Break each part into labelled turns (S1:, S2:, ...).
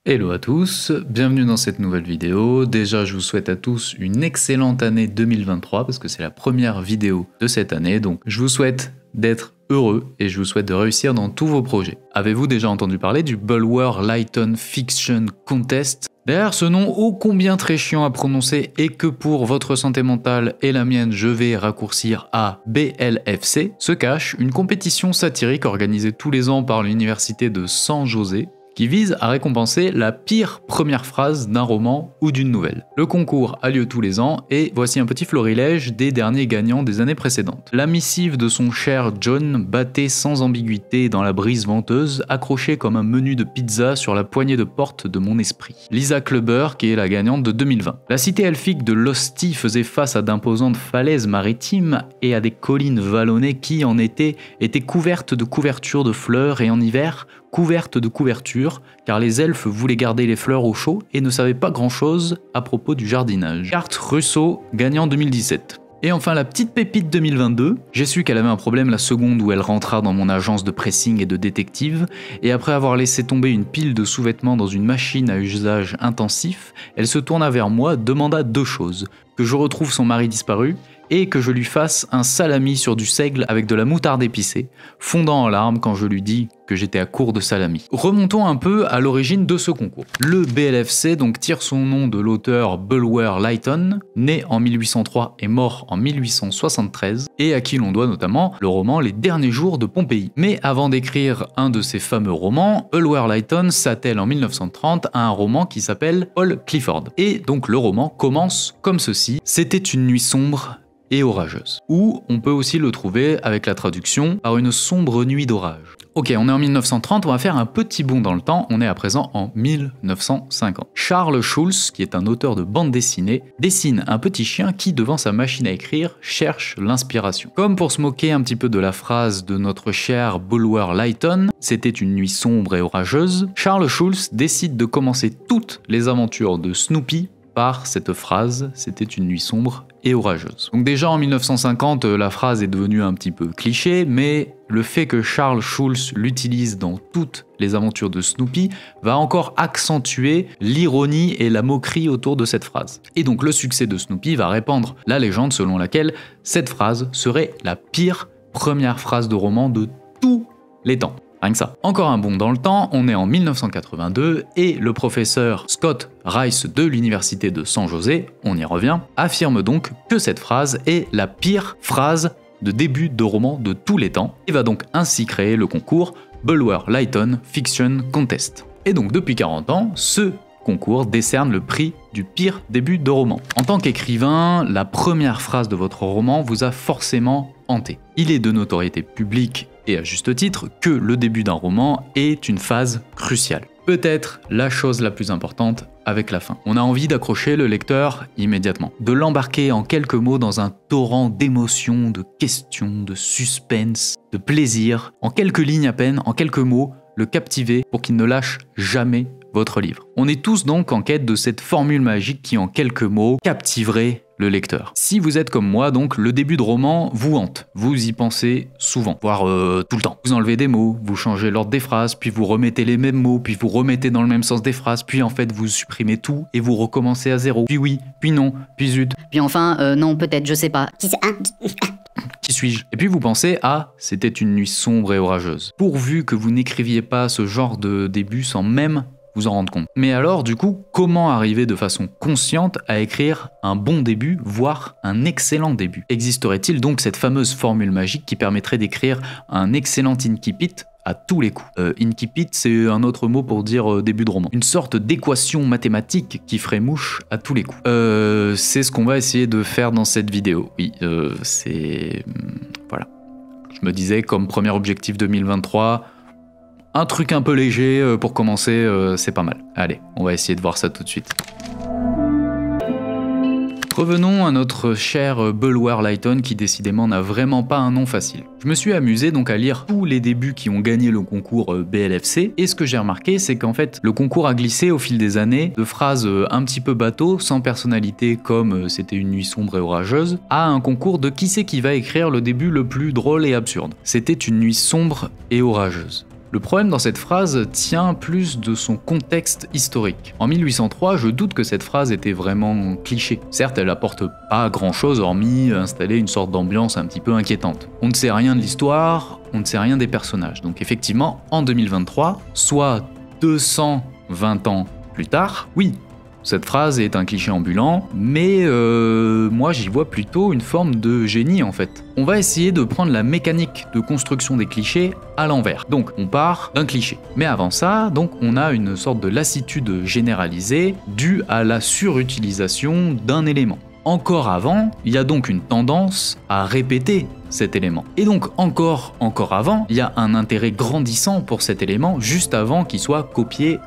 S1: Hello à tous, bienvenue dans cette nouvelle vidéo. Déjà, je vous souhaite à tous une excellente année 2023 parce que c'est la première vidéo de cette année. Donc, je vous souhaite d'être heureux et je vous souhaite de réussir dans tous vos projets. Avez-vous déjà entendu parler du Bulwer-Lytton Fiction Contest? Derrière ce nom ô combien très chiant à prononcer et que pour votre santé mentale et la mienne je vais raccourcir à BLFC, se cache une compétition satirique organisée tous les ans par l'université de San José, qui vise à récompenser la pire première phrase d'un roman ou d'une nouvelle. Le concours a lieu tous les ans et voici un petit florilège des derniers gagnants des années précédentes. La missive de son cher John battait sans ambiguïté dans la brise venteuse, accrochée comme un menu de pizza sur la poignée de porte de mon esprit. Lisa Clubber, qui est la gagnante de 2020. La cité elfique de Losty faisait face à d'imposantes falaises maritimes et à des collines vallonnées qui, en été, étaient couvertes de couvertures de fleurs et en hiver, couvertes de couvertures, car les elfes voulaient garder les fleurs au chaud et ne savaient pas grand-chose à propos du jardinage. Carte Russo, gagnant 2017. Et enfin la petite pépite 2022, j'ai su qu'elle avait un problème la seconde où elle rentra dans mon agence de pressing et de détective, et après avoir laissé tomber une pile de sous-vêtements dans une machine à usage intensif, elle se tourna vers moi, demanda deux choses, que je retrouve son mari disparu, et que je lui fasse un salami sur du seigle avec de la moutarde épicée, fondant en larmes quand je lui dis que j'étais à court de salami. Remontons un peu à l'origine de ce concours. Le BLFC donc tire son nom de l'auteur Bulwer-Lytton, né en 1803 et mort en 1873, et à qui l'on doit notamment le roman Les Derniers Jours de Pompéi. Mais avant d'écrire un de ces fameux romans, Bulwer-Lytton s'attelle en 1930 à un roman qui s'appelle Paul Clifford. Et donc le roman commence comme ceci: C'était une nuit sombre et orageuse. Ou on peut aussi le trouver avec la traduction par une sombre nuit d'orage. Ok, on est en 1930, on va faire un petit bond dans le temps, on est à présent en 1950. Charles Schulz, qui est un auteur de bande dessinée, dessine un petit chien qui, devant sa machine à écrire, cherche l'inspiration. Comme pour se moquer un petit peu de la phrase de notre cher Bulwer-Lytton, c'était une nuit sombre et orageuse, Charles Schulz décide de commencer toutes les aventures de Snoopy par cette phrase, c'était une nuit sombre et orageuse. Donc déjà en 1950, la phrase est devenue un petit peu cliché, mais le fait que Charles Schulz l'utilise dans toutes les aventures de Snoopy va encore accentuer l'ironie et la moquerie autour de cette phrase. Et donc le succès de Snoopy va répandre la légende selon laquelle cette phrase serait la pire première phrase de roman de tous les temps. Rien que ça. Encore un bond dans le temps, on est en 1982 et le professeur Scott Rice de l'université de San José, on y revient, affirme donc que cette phrase est la pire phrase de début de roman de tous les temps et va donc ainsi créer le concours Bulwer-Lytton Fiction Contest. Et donc depuis 40 ans, ce concours décerne le prix du pire début de roman. En tant qu'écrivain, la première phrase de votre roman vous a forcément hanté. Il est de notoriété publique et à juste titre que le début d'un roman est une phase cruciale. Peut-être la chose la plus importante avec la fin. On a envie d'accrocher le lecteur immédiatement, de l'embarquer en quelques mots dans un torrent d'émotions, de questions, de suspense, de plaisir, en quelques lignes à peine, en quelques mots, le captiver pour qu'il ne lâche jamais votre livre. On est tous donc en quête de cette formule magique qui en quelques mots captiverait le lecteur. Si vous êtes comme moi, donc, le début de roman vous hante. Vous y pensez souvent, voire tout le temps. Vous enlevez des mots, vous changez l'ordre des phrases, puis vous remettez les mêmes mots, puis vous remettez dans le même sens des phrases, puis en fait vous supprimez tout et vous recommencez à zéro. Puis oui, puis non, puis zut.
S2: Puis enfin, non, peut-être, je sais pas.
S1: Qui suis-je? Et puis vous pensez, ah, c'était une nuit sombre et orageuse. Pourvu que vous n'écriviez pas ce genre de début sans même vous en rendre compte. Mais alors, du coup, comment arriver de façon consciente à écrire un bon début, voire un excellent début? Existerait-il donc cette fameuse formule magique qui permettrait d'écrire un excellent incipit à tous les coups? Incipit, c'est un autre mot pour dire début de roman. Une sorte d'équation mathématique qui ferait mouche à tous les coups. C'est ce qu'on va essayer de faire dans cette vidéo. Oui, c'est... voilà. Je me disais, comme premier objectif 2023... un truc un peu léger pour commencer, c'est pas mal. Allez, on va essayer de voir ça tout de suite. Revenons à notre cher Bulwer-Lytton qui décidément n'a vraiment pas un nom facile. Je me suis amusé donc à lire tous les débuts qui ont gagné le concours BLFC et ce que j'ai remarqué c'est qu'en fait le concours a glissé au fil des années de phrases un petit peu bateau, sans personnalité comme c'était une nuit sombre et orageuse, à un concours de qui c'est qui va écrire le début le plus drôle et absurde. C'était une nuit sombre et orageuse. Le problème dans cette phrase tient plus de son contexte historique. En 1803, je doute que cette phrase était vraiment cliché. Certes, elle apporte pas grand-chose hormis installer une sorte d'ambiance un petit peu inquiétante. On ne sait rien de l'histoire, on ne sait rien des personnages. Donc effectivement, en 2023, soit 220 ans plus tard, oui, cette phrase est un cliché ambulant, mais moi j'y vois plutôt une forme de génie en fait. On va essayer de prendre la mécanique de construction des clichés à l'envers. Donc on part d'un cliché. Mais avant ça, donc on a une sorte de lassitude généralisée due à la surutilisation d'un élément. Encore avant, il y a donc une tendance à répéter cet élément. Et donc encore avant, il y a un intérêt grandissant pour cet élément juste avant qu'il soit copié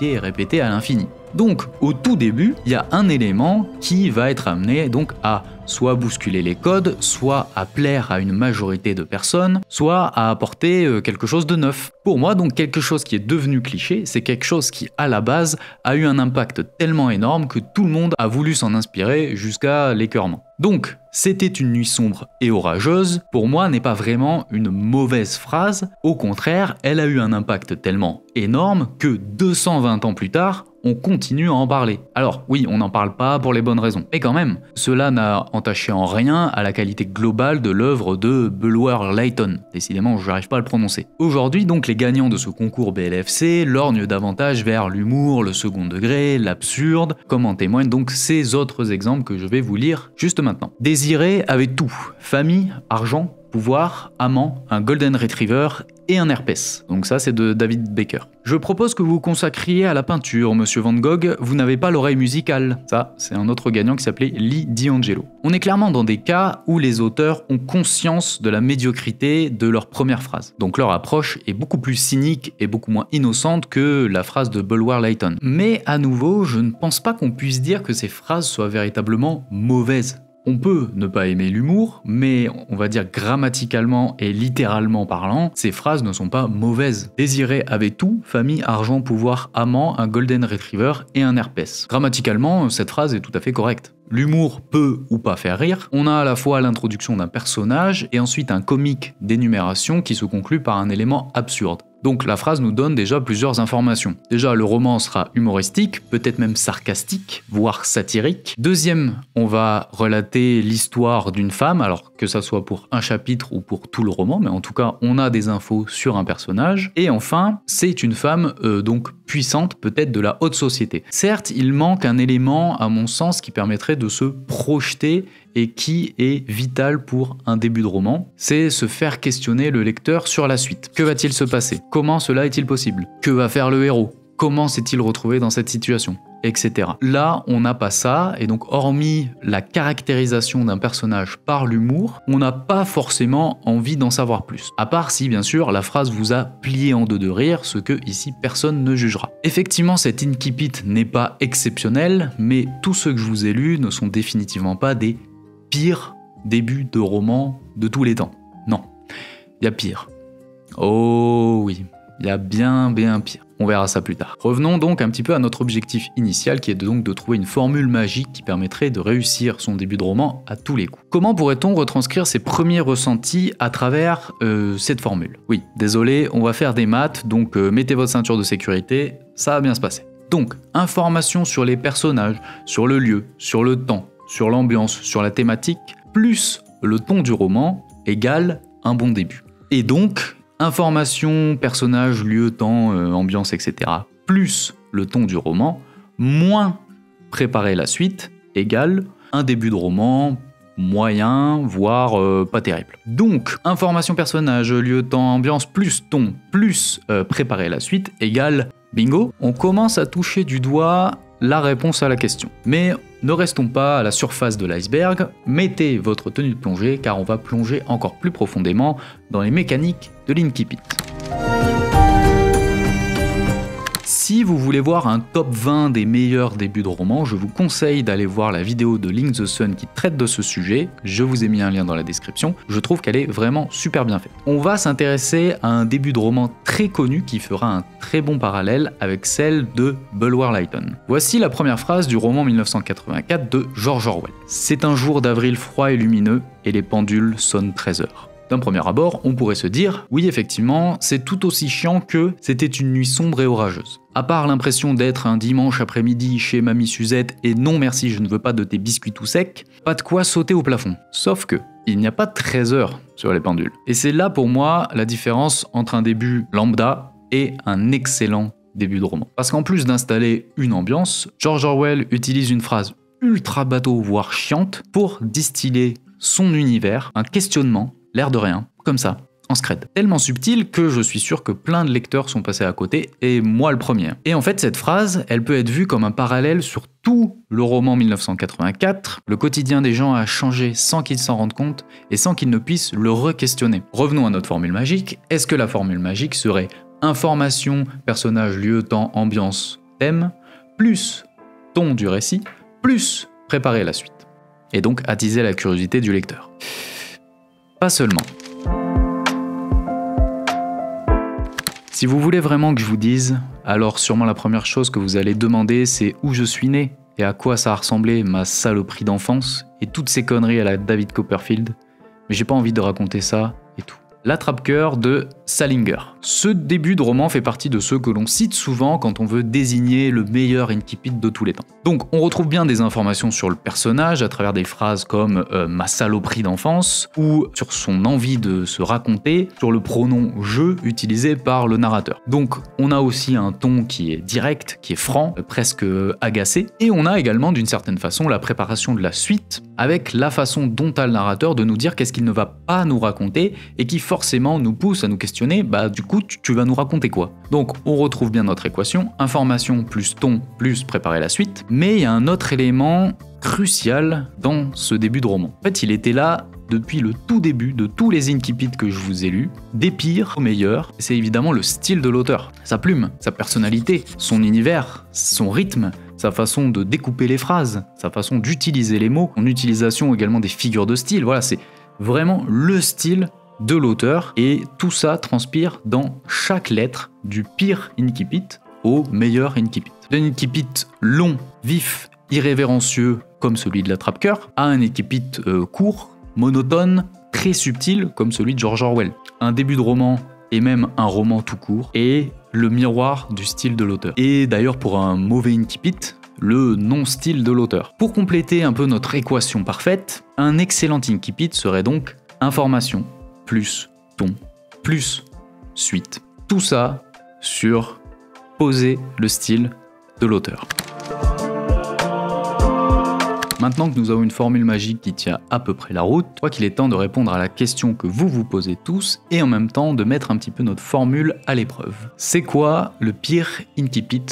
S1: et répété à l'infini. Donc au tout début, il y a un élément qui va être amené donc à soit bousculer les codes, soit à plaire à une majorité de personnes, soit à apporter quelque chose de neuf. Pour moi, donc quelque chose qui est devenu cliché, c'est quelque chose qui à la base a eu un impact tellement énorme que tout le monde a voulu s'en inspirer jusqu'à l'écœurement. Donc, c'était une nuit sombre et orageuse, pour moi n'est pas vraiment une mauvaise phrase, au contraire, elle a eu un impact tellement énorme que 220 ans plus tard, on continue à en parler. Alors oui, on n'en parle pas pour les bonnes raisons, mais quand même, cela n'a entaché en rien à la qualité globale de l'œuvre de Bulwer-Lytton. Décidément, je n'arrive pas à le prononcer. Aujourd'hui, donc, les gagnants de ce concours BLFC lorgnent davantage vers l'humour, le second degré, l'absurde, comme en témoignent donc ces autres exemples que je vais vous lire juste maintenant. Désiré avait tout, famille, argent, pouvoir, amant, un golden retriever et un herpès. Donc ça c'est de David Baker. Je propose que vous vous consacriez à la peinture, monsieur Van Gogh, vous n'avez pas l'oreille musicale. Ça, c'est un autre gagnant qui s'appelait Lee D'Angelo. On est clairement dans des cas où les auteurs ont conscience de la médiocrité de leur première phrase. Donc leur approche est beaucoup plus cynique et beaucoup moins innocente que la phrase de Bulwer-Lytton. Mais à nouveau, je ne pense pas qu'on puisse dire que ces phrases soient véritablement mauvaises. On peut ne pas aimer l'humour, mais on va dire grammaticalement et littéralement parlant, ces phrases ne sont pas mauvaises. Désiré avait tout, famille, argent, pouvoir, amant, un golden retriever et un herpès. Grammaticalement, cette phrase est tout à fait correcte. L'humour peut ou pas faire rire. On a à la fois l'introduction d'un personnage et ensuite un comique d'énumération qui se conclut par un élément absurde. Donc la phrase nous donne déjà plusieurs informations. Déjà, le roman sera humoristique, peut-être même sarcastique, voire satirique. Deuxième, on va relater l'histoire d'une femme, alors que ça soit pour un chapitre ou pour tout le roman, mais en tout cas, on a des infos sur un personnage. Et enfin, c'est une femme donc puissante, peut-être de la haute société. Certes, il manque un élément, à mon sens, qui permettrait de se projeter et qui est vital pour un début de roman, c'est se faire questionner le lecteur sur la suite. Que va-t-il se passer? Comment cela est-il possible? Que va faire le héros? Comment s'est-il retrouvé dans cette situation? Etc. Là, on n'a pas ça, et donc hormis la caractérisation d'un personnage par l'humour, on n'a pas forcément envie d'en savoir plus. À part si, bien sûr, la phrase vous a plié en deux de rire, ce que ici personne ne jugera. Effectivement, cet incipit n'est pas exceptionnel, mais tous ceux que je vous ai lus ne sont définitivement pas des pires débuts de roman de tous les temps. Non, il y a pire. Oh oui, il y a bien pire. On verra ça plus tard. Revenons donc un petit peu à notre objectif initial qui est donc de trouver une formule magique qui permettrait de réussir son début de roman à tous les coups. Comment pourrait-on retranscrire ses premiers ressentis à travers cette formule? Oui, désolé, on va faire des maths, donc mettez votre ceinture de sécurité, ça va bien se passer. Donc, information sur les personnages, sur le lieu, sur le temps, sur l'ambiance, sur la thématique, plus le ton du roman égale un bon début. Et donc, information, personnage, lieu, temps, ambiance, etc., plus le ton du roman, moins préparer la suite, égale un début de roman moyen, voire pas terrible. Donc, information, personnage, lieu, temps, ambiance, plus ton, plus préparer la suite, égale bingo. On commence à toucher du doigt la réponse à la question. Mais ne restons pas à la surface de l'iceberg, mettez votre tenue de plongée car on va plonger encore plus profondément dans les mécaniques de l'incipit. Si vous voulez voir un top 20 des meilleurs débuts de roman, je vous conseille d'aller voir la vidéo de Link the Sun qui traite de ce sujet, je vous ai mis un lien dans la description, je trouve qu'elle est vraiment super bien faite. On va s'intéresser à un début de roman très connu qui fera un très bon parallèle avec celle de Bulwer-Lytton. Voici la première phrase du roman 1984 de George Orwell. C'est un jour d'avril froid et lumineux et les pendules sonnent 13 heures. D'un premier abord, on pourrait se dire, oui effectivement, c'est tout aussi chiant que c'était une nuit sombre et orageuse. À part l'impression d'être un dimanche après-midi chez Mamie Suzette et non merci je ne veux pas de tes biscuits tout secs, pas de quoi sauter au plafond. Sauf que, il n'y a pas 13 heures sur les pendules. Et c'est là pour moi la différence entre un début lambda et un excellent début de roman. Parce qu'en plus d'installer une ambiance, George Orwell utilise une phrase ultra bateau voire chiante pour distiller son univers, un questionnement, l'air de rien, comme ça, en scred. Tellement subtil que je suis sûr que plein de lecteurs sont passés à côté, et moi le premier. Et en fait, cette phrase, elle peut être vue comme un parallèle sur tout le roman 1984. Le quotidien des gens a changé sans qu'ils s'en rendent compte et sans qu'ils ne puissent le re-questionner. Revenons à notre formule magique. Est-ce que la formule magique serait information, personnage, lieu, temps, ambiance, thème, plus ton du récit, plus préparer la suite? Et donc attiser la curiosité du lecteur. Pas seulement. Si vous voulez vraiment que je vous dise, alors sûrement la première chose que vous allez demander, c'est où je suis né et à quoi ça a ressemblé ma saloperie d'enfance et toutes ces conneries à la David Copperfield. Mais j'ai pas envie de raconter ça et tout. L'attrape-cœur de Salinger. Ce début de roman fait partie de ceux que l'on cite souvent quand on veut désigner le meilleur incipit de tous les temps. Donc on retrouve bien des informations sur le personnage à travers des phrases comme ma saloperie d'enfance ou sur son envie de se raconter, sur le pronom je utilisé par le narrateur. Donc on a aussi un ton qui est direct, qui est franc, presque agacé, et on a également d'une certaine façon la préparation de la suite avec la façon dont a le narrateur de nous dire qu'est-ce qu'il ne va pas nous raconter et qui forcément nous pousse à nous questionner, bah du coup tu vas nous raconter quoi? Donc on retrouve bien notre équation, information plus ton plus préparer la suite, mais il y a un autre élément crucial dans ce début de roman. En fait il était là depuis le tout début de tous les incipits que je vous ai lus, des pires aux meilleurs, c'est évidemment le style de l'auteur, sa plume, sa personnalité, son univers, son rythme, sa façon de découper les phrases, sa façon d'utiliser les mots, son utilisation également des figures de style, voilà c'est vraiment le style de l'auteur, et tout ça transpire dans chaque lettre, du pire incipit au meilleur incipit. D'un incipit long, vif, irrévérencieux comme celui de l'attrape-cœur, à un incipit court, monotone, très subtil comme celui de George Orwell. Un début de roman et même un roman tout court est le miroir du style de l'auteur. Et d'ailleurs pour un mauvais incipit, le non-style de l'auteur. Pour compléter un peu notre équation parfaite, un excellent incipit serait donc information plus ton, plus suite. Tout ça sur poser le style de l'auteur. Maintenant que nous avons une formule magique qui tient à peu près la route, je crois qu'il est temps de répondre à la question que vous vous posez tous et en même temps de mettre un petit peu notre formule à l'épreuve. C'est quoi le pire incipit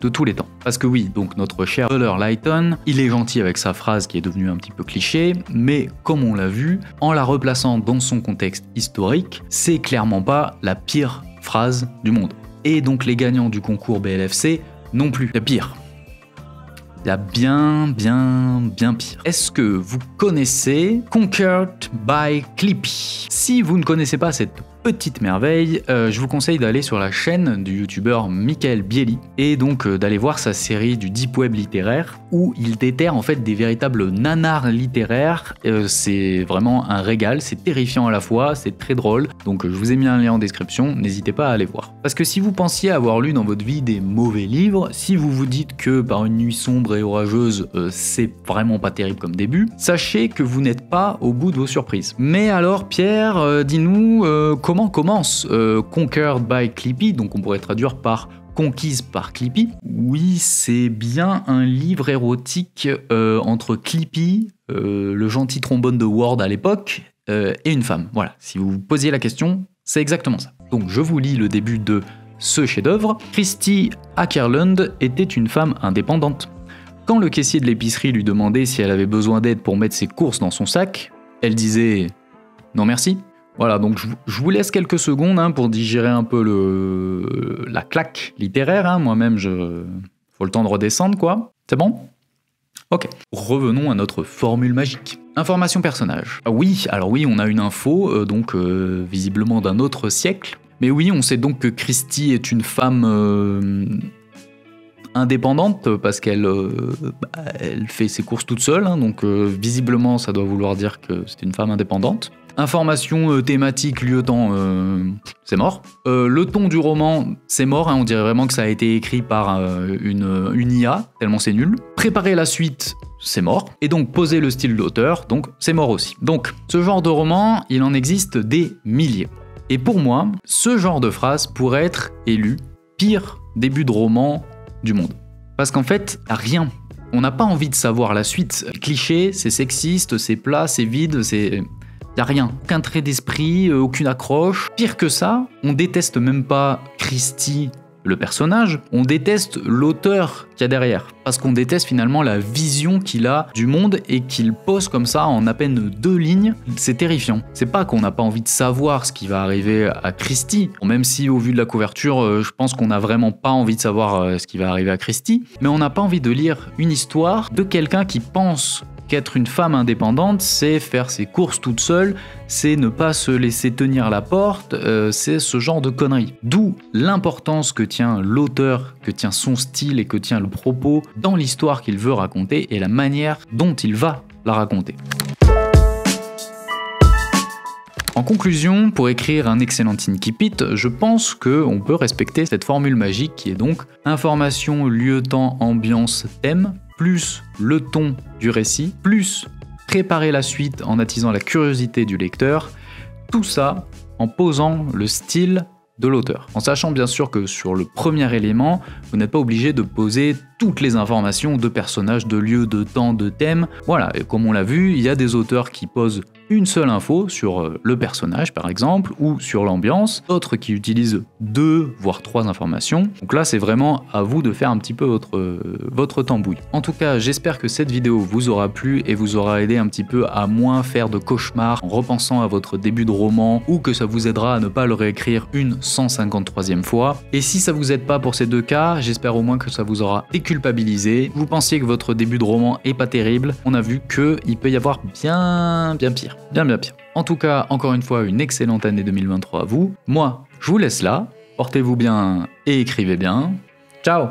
S1: de tous les temps? Parce que oui, donc notre cher Buller Lytton, il est gentil avec sa phrase qui est devenue un petit peu cliché, mais comme on l'a vu, en la replaçant dans son contexte historique, c'est clairement pas la pire phrase du monde. Et donc les gagnants du concours BLFC non plus. Il y a pire. Il y a bien pire. Est-ce que vous connaissez Conquered by Clippy? Si vous ne connaissez pas cette petite merveille, je vous conseille d'aller sur la chaîne du youtubeur Michael Bieli et donc d'aller voir sa série du Deep Web littéraire où il déterre en fait des véritables nanars littéraires. C'est vraiment un régal, c'est terrifiant à la fois, c'est très drôle, donc je vous ai mis un lien en description, n'hésitez pas à aller voir. Parce que si vous pensiez avoir lu dans votre vie des mauvais livres, si vous vous dites que par une nuit sombre et orageuse, c'est vraiment pas terrible comme début, sachez que vous n'êtes pas au bout de vos surprises. Mais alors Pierre, dis-nous comment commence Conquered by Clippy, donc on pourrait traduire par Conquise par Clippy. Oui, c'est bien un livre érotique entre Clippy, le gentil trombone de Ward à l'époque, et une femme. Voilà, si vous vous posiez la question, c'est exactement ça. Donc je vous lis le début de ce chef-d'œuvre. Christy Akerlund était une femme indépendante. Quand le caissier de l'épicerie lui demandait si elle avait besoin d'aide pour mettre ses courses dans son sac, elle disait « Non merci ». Voilà, donc je vous laisse quelques secondes pour digérer un peu la claque littéraire. Moi-même, faut le temps de redescendre, quoi. C'est bon? Ok. Revenons à notre formule magique. Information personnage. Ah oui, alors oui, on a une info, visiblement d'un autre siècle. Mais oui, on sait donc que Christy est une femme indépendante parce qu'elle elle fait ses courses toute seule. Donc visiblement, ça doit vouloir dire que c'est une femme indépendante. Information thématique, lieu, temps, c'est mort. Le ton du roman, c'est mort, hein, on dirait vraiment que ça a été écrit par une IA, tellement c'est nul. Préparer la suite, c'est mort. Et donc poser le style d'auteur, donc c'est mort aussi. Donc ce genre de roman, il en existe des milliers. Et pour moi, ce genre de phrase pourrait être élu pire début de roman du monde. Parce qu'en fait, rien. On n'a pas envie de savoir la suite. Cliché, c'est sexiste, c'est plat, c'est vide, c'est... Y a rien. Aucun trait d'esprit, aucune accroche. Pire que ça, on déteste même pas Christie, le personnage, on déteste l'auteur qu'il y a derrière. Parce qu'on déteste finalement la vision qu'il a du monde et qu'il pose comme ça en à peine 2 lignes. C'est terrifiant. C'est pas qu'on n'a pas envie de savoir ce qui va arriver à Christie, même si au vu de la couverture, je pense qu'on n'a vraiment pas envie de savoir ce qui va arriver à Christie, mais on n'a pas envie de lire une histoire de quelqu'un qui pense qu'être une femme indépendante, c'est faire ses courses toute seule, c'est ne pas se laisser tenir la porte, c'est ce genre de conneries. D'où l'importance que tient l'auteur, que tient son style et que tient le propos dans l'histoire qu'il veut raconter et la manière dont il va la raconter. En conclusion, pour écrire un excellent incipit, je pense qu'on peut respecter cette formule magique qui est donc information, lieu, temps, ambiance, thème, plus le ton du récit, plus préparer la suite en attisant la curiosité du lecteur, tout ça en posant le style de l'auteur. En sachant bien sûr que sur le premier élément, vous n'êtes pas obligé de poser toutes les informations de personnages, de lieux, de temps, de thèmes. Voilà, et comme on l'a vu, il y a des auteurs qui posent une seule info sur le personnage par exemple, ou sur l'ambiance, d'autres qui utilisent 2 voire 3 informations. Donc là c'est vraiment à vous de faire un petit peu votre tambouille. En tout cas, j'espère que cette vidéo vous aura plu et vous aura aidé un petit peu à moins faire de cauchemars en repensant à votre début de roman, ou que ça vous aidera à ne pas le réécrire une 153e fois. Et si ça vous aide pas pour ces 2 cas, j'espère au moins que ça vous aura déculpabilisé. Vous pensiez que votre début de roman est pas terrible, on a vu qu'il peut y avoir bien pire. Bien pire. En tout cas, encore une fois, une excellente année 2023 à vous. Moi, je vous laisse là. Portez-vous bien et écrivez bien. Ciao!